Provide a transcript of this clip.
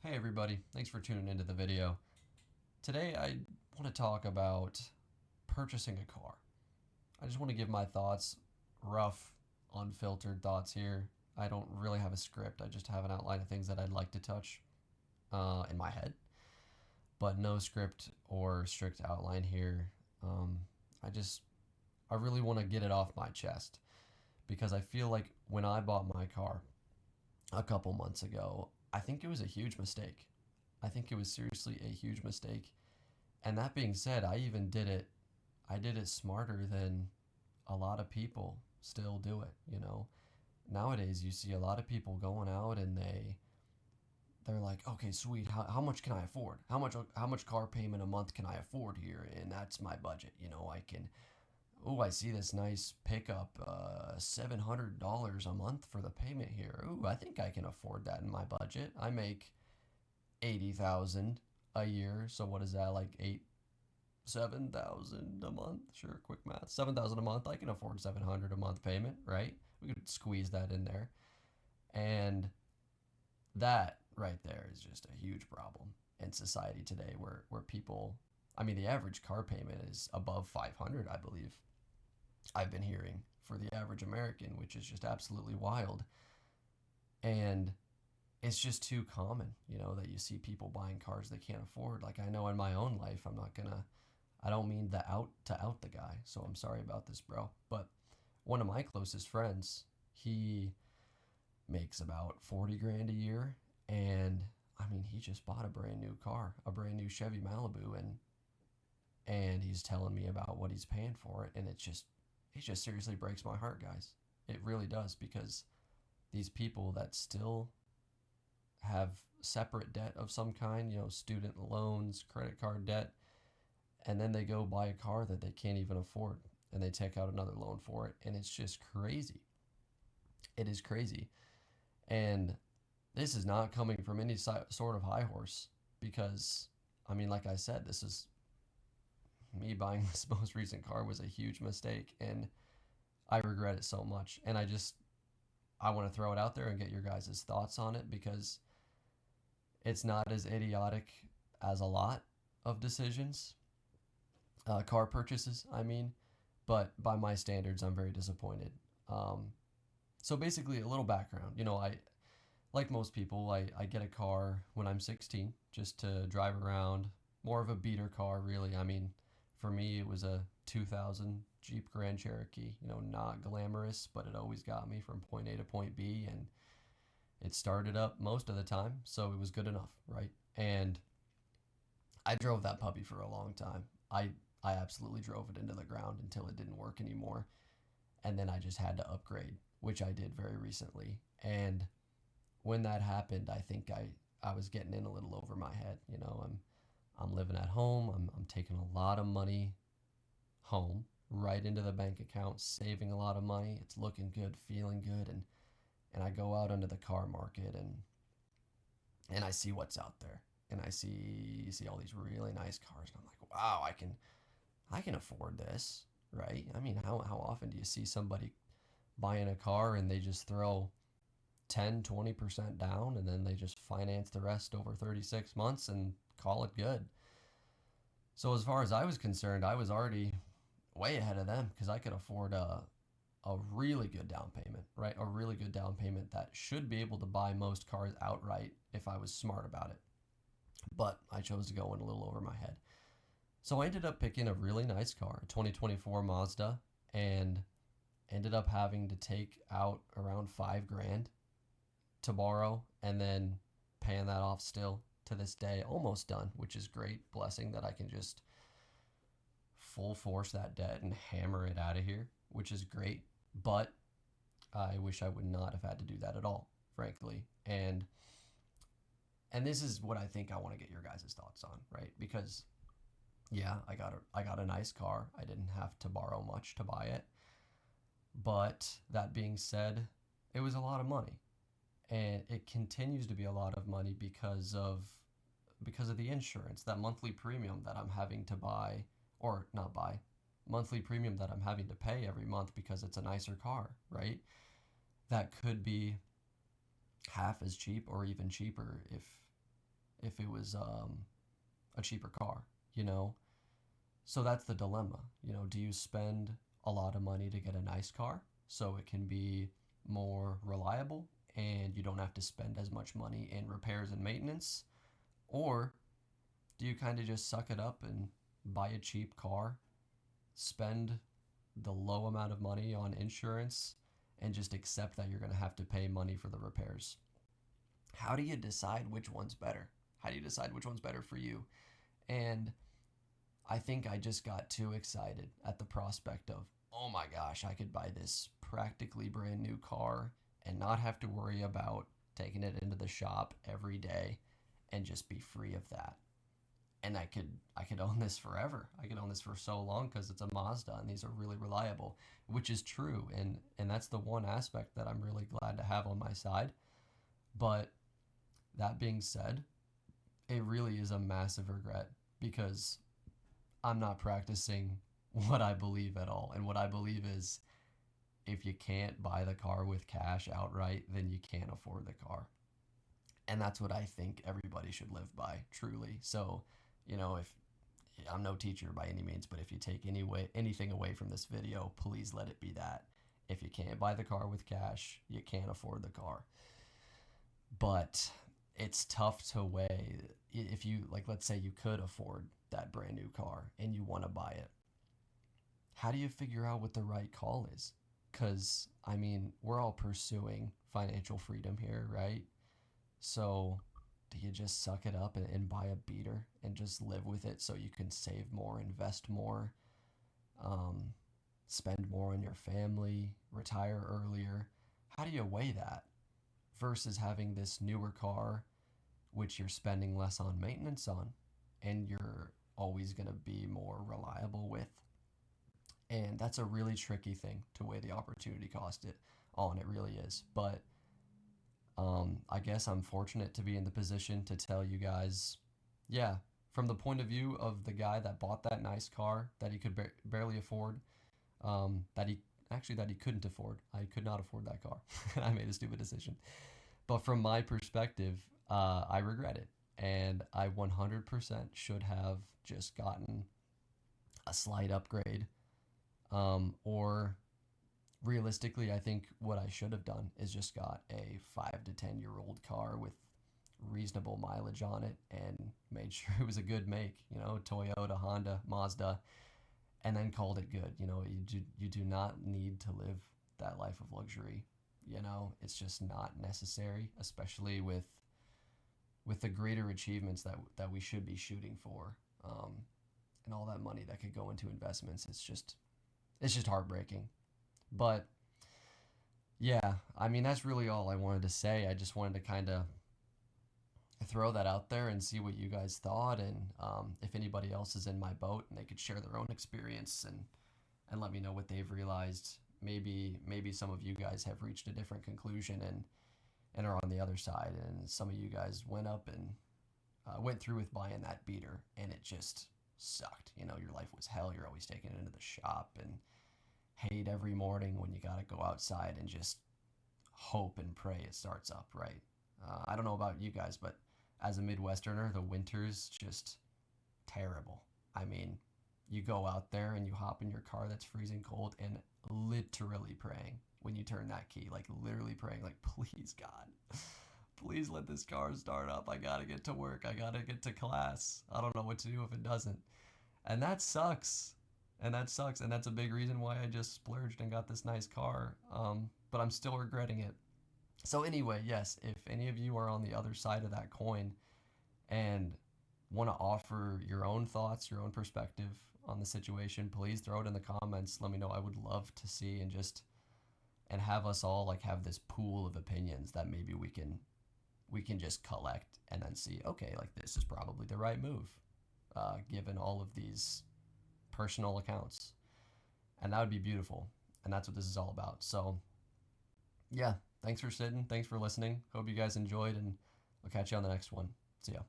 Hey everybody, thanks for tuning into the video. Today I want to talk about purchasing a car. I just want to give my thoughts, rough, unfiltered thoughts here. I don't really have a script, I just have an outline of things that I'd like to touch in my head, but no script or strict outline here. Um, I just, I really want to get it off my chest because I feel like when I bought my car a couple months ago, I think it was a huge mistake. I think it was seriously a huge mistake. And that being said, I did it smarter than a lot of people still do it. Nowadays you see a lot of people going out and they're like, okay, sweet, how much can I afford? How much car payment a month can I afford here? And that's my budget. I can Oh, I see this nice pickup, $700 a month for the payment here. Ooh, I think I can afford that in my budget. I make 80,000 a year, so what is that, like 7,000 a month? Sure, quick math. 7,000 a month. I can afford 700 a month payment, right? We could squeeze that in there. And that right there is just a huge problem in society today where people, I mean, the average car payment is above 500, I believe. I've been hearing for the average American, which is just absolutely wild. And it's just too common, that you see people buying cars they can't afford. Like I know in my own life, I don't mean to out the guy, so I'm sorry about this, bro. But one of my closest friends, he makes about 40 grand a year, and I mean, he just bought a brand new car, a brand new Chevy Malibu, and he's telling me about what he's paying for it, and it just seriously breaks my heart, guys. It really does, because these people that still have separate debt of some kind, student loans, credit card debt, and then they go buy a car that they can't even afford and they take out another loan for it, and it's just crazy. It is crazy. And this is not coming from any sort of high horse, because I mean, like I said, this is me buying this most recent car was a huge mistake, and I regret it so much. And I want to throw it out there and get your guys' thoughts on it, because it's not as idiotic as a lot of decisions, car purchases, I mean, but by my standards, I'm very disappointed. Um, so basically, a little background. I like most people, I get a car when I'm 16 just to drive around. More of a beater car, really. I mean, for me, it was a 2000 Jeep Grand Cherokee. Not glamorous, but it always got me from point A to point B, and it started up most of the time, so it was good enough, right? And I drove that puppy for a long time. I absolutely drove it into the ground until it didn't work anymore, and then I just had to upgrade, which I did very recently. And when that happened, I think I was getting in a little over my head. I'm living at home. I'm taking a lot of money home right into the bank account, saving a lot of money. It's looking good, feeling good, and I go out onto the car market, and I see what's out there. And I see all these really nice cars, and I'm like, wow, I can afford this, right? I mean, how often do you see somebody buying a car and they just throw 10-20% down, and then they just finance the rest over 36 months and call it good? So as far as I was concerned, I was already way ahead of them, because I could afford a really good down payment, right? A really good down payment that should be able to buy most cars outright if I was smart about it. But I chose to go in a little over my head. So I ended up picking a really nice car, a 2024 Mazda, and ended up having to take out around 5 grand to borrow, and then paying that off still to this day, almost done, which is great. Blessing that I can just full force that debt and hammer it out of here, which is great. But I wish I would not have had to do that at all, frankly. And this is what I think I want to get your guys' thoughts on, right? Because yeah, I got a nice car. I didn't have to borrow much to buy it. But that being said, it was a lot of money. And it continues to be a lot of money because of the insurance, that monthly premium that I'm having to buy, or not buy, monthly premium that I'm having to pay every month because it's a nicer car, right? That could be half as cheap or even cheaper if it was a cheaper car, you know? So that's the dilemma. You know, do you spend a lot of money to get a nice car so it can be more reliable and you don't have to spend as much money in repairs and maintenance? Or do you kind of just suck it up and buy a cheap car, spend the low amount of money on insurance, and just accept that you're going to have to pay money for the repairs? How do you decide which one's better? How do you decide which one's better for you? And I think I just got too excited at the prospect of, oh my gosh, I could buy this practically brand new car and not have to worry about taking it into the shop every day and just be free of that. And I could own this forever. I could own this for so long because it's a Mazda and these are really reliable, which is true. And that's the one aspect that I'm really glad to have on my side. But that being said, it really is a massive regret because I'm not practicing what I believe at all. And what I believe is if you can't buy the car with cash outright, then you can't afford the car. And that's what I think everybody should live by, truly. So, if I'm no teacher by any means, but if you take anything away from this video, please let it be that. If you can't buy the car with cash, you can't afford the car. But it's tough to weigh if you, like, let's say you could afford that brand new car and you want to buy it. How do you figure out what the right call is? Because, I mean, we're all pursuing financial freedom here, right? So, do you just suck it up and buy a beater and just live with it so you can save more, invest more, um, spend more on your family, retire earlier? How do you weigh that versus having this newer car, which you're spending less on maintenance on, and you're always going to be more reliable with? And that's a really tricky thing to weigh the opportunity cost it on. It really is. But I guess I'm fortunate to be in the position to tell you guys, yeah, from the point of view of the guy that bought that nice car that he could barely afford, that he couldn't afford. I could not afford that car. I made a stupid decision. But from my perspective, I regret it, and I 100% should have just gotten a slight upgrade, or realistically, I think what I should have done is just got a 5 to 10 year old car with reasonable mileage on it and made sure it was a good make, Toyota, Honda, Mazda, and then called it good. You do not need to live that life of luxury. It's just not necessary, especially with the greater achievements that we should be shooting for, and all that money that could go into investments. It's just heartbreaking. But yeah, I mean, that's really all I wanted to say. I just wanted to kind of throw that out there and see what you guys thought, and if anybody else is in my boat and they could share their own experience and let me know what they've realized. Maybe some of you guys have reached a different conclusion and are on the other side, and some of you guys went through with buying that beater and it just sucked. Your life was hell. You're always taking it into the shop and hate every morning when you got to go outside and just hope and pray it starts up right. I don't know about you guys, but as a Midwesterner, the winter's just terrible. I mean, you go out there and you hop in your car that's freezing cold and literally praying when you turn that key, like literally praying, like, please, God, please let this car start up. I gotta get to work. I gotta get to class. I don't know what to do if it doesn't. And that sucks. And that sucks. And that's a big reason why I just splurged and got this nice car. But I'm still regretting it. So anyway, yes, if any of you are on the other side of that coin and want to offer your own thoughts, your own perspective on the situation, please throw it in the comments. Let me know. I would love to see and have us all like have this pool of opinions that maybe we can just collect and then see, okay, like this is probably the right move, given all of these personal accounts. And that would be beautiful. And that's what this is all about. So yeah, thanks for sitting. Thanks for listening. Hope you guys enjoyed, and I'll catch you on the next one. See ya.